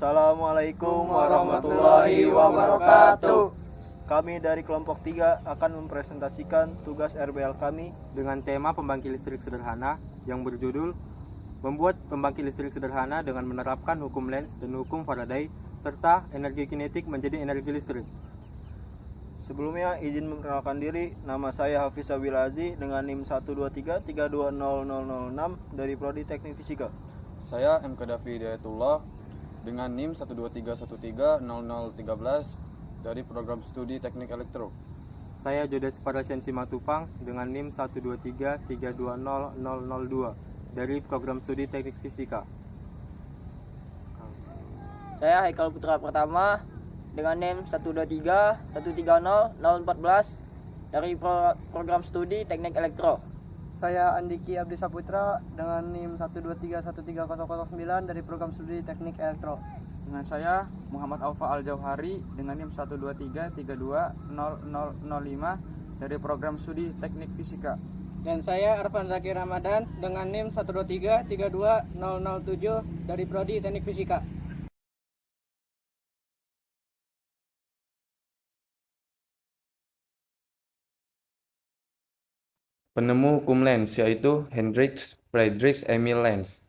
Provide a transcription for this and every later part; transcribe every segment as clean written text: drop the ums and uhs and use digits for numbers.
Assalamualaikum warahmatullahi wabarakatuh. Kami dari kelompok 3 akan mempresentasikan tugas RBL kami dengan tema pembangkit listrik sederhana yang berjudul membuat pembangkit listrik sederhana dengan menerapkan hukum Lenz dan hukum Faraday serta energi kinetik menjadi energi listrik. Sebelumnya izin memperkenalkan diri, nama saya Hafiz Abilazi dengan NIM 123320006 dari Prodi Teknik Fisika. Saya MK Davi Hidayatullah dengan NIM 123130013 dari Program Studi Teknik Elektro. Saya Jodes Parasensi Matupang dengan NIM 123320002 dari Program Studi Teknik Fisika. Saya Haikal Putra Pertama dengan NIM 123130014 dari Program Studi Teknik Elektro. Saya Andiki Abdi Saputra dengan NIM 123130009 dari Program Studi Teknik Elektro. Dengan saya Muhammad Aufa Al-Jauhari dengan NIM 123320005 dari Program Studi Teknik Fisika. Dan saya Arfan Zakir Ramadan dengan NIM 123320007 dari Prodi Teknik Fisika. Penemu hukum Lenz yaitu Hendrik Friedrich Emil Lenz.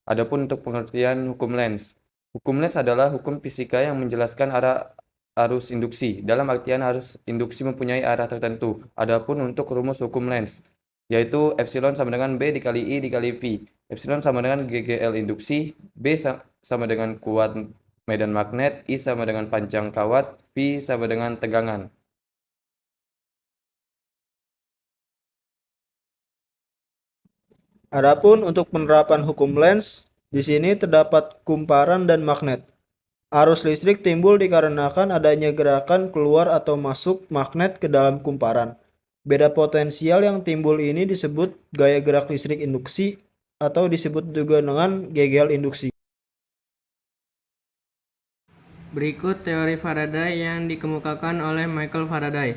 Adapun untuk pengertian hukum Lenz, hukum Lenz adalah hukum fisika yang menjelaskan arah arus induksi. Dalam artian arus induksi mempunyai arah tertentu. Adapun untuk rumus hukum Lenz, yaitu epsilon sama dengan B dikali I dikali V. Epsilon sama dengan GGL induksi, B sama dengan kuat medan magnet, I sama dengan panjang kawat, V sama dengan tegangan. Adapun untuk penerapan hukum Lenz, di sini terdapat kumparan dan magnet. Arus listrik timbul dikarenakan adanya gerakan keluar atau masuk magnet ke dalam kumparan. Beda potensial yang timbul ini disebut gaya gerak listrik induksi atau disebut juga dengan GGL induksi. Berikut teori Faraday yang dikemukakan oleh Michael Faraday.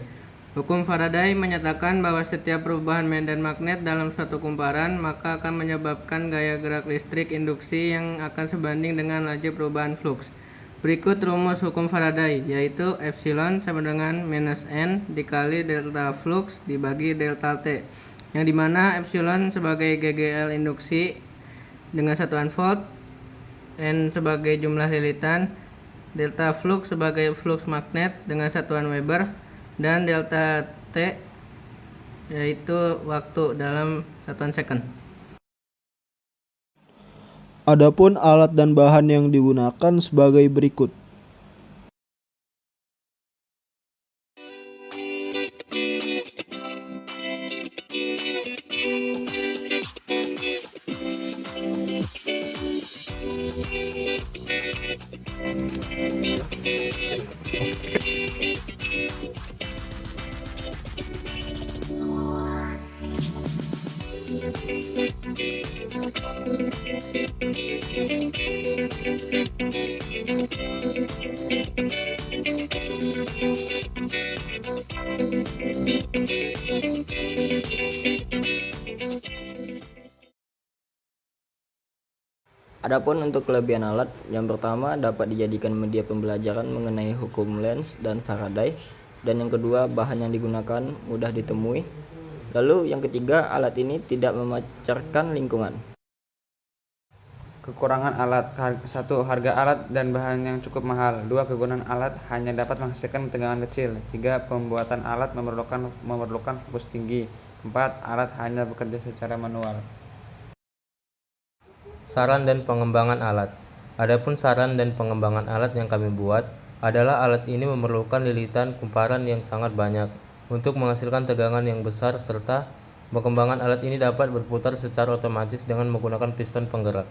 Hukum Faraday menyatakan bahwa setiap perubahan medan magnet dalam suatu kumparan maka akan menyebabkan gaya gerak listrik induksi yang akan sebanding dengan laju perubahan flux. Berikut rumus hukum Faraday, yaitu epsilon sama dengan minus N dikali delta flux dibagi delta T, yang dimana epsilon sebagai GGL induksi dengan satuan volt, N sebagai jumlah lilitan, delta flux sebagai flux magnet dengan satuan Weber, dan delta T yaitu waktu dalam satuan second. Adapun alat dan bahan yang digunakan sebagai berikut. Adapun untuk kelebihan alat, yang pertama dapat dijadikan media pembelajaran mengenai hukum Lenz dan Faraday, dan yang kedua bahan yang digunakan mudah ditemui. Lalu yang ketiga, alat ini tidak memancarkan lingkungan. Kekurangan alat: 1. Harga alat dan bahan yang cukup mahal. 2. Kegunaan alat hanya dapat menghasilkan tegangan kecil. 3. Pembuatan alat memerlukan fokus tinggi. 4. Alat hanya bekerja secara manual. Saran dan pengembangan alat. Adapun saran dan pengembangan alat yang kami buat adalah alat ini memerlukan lilitan kumparan yang sangat banyak untuk menghasilkan tegangan yang besar, serta pengembangan alat ini dapat berputar secara otomatis dengan menggunakan piston penggerak.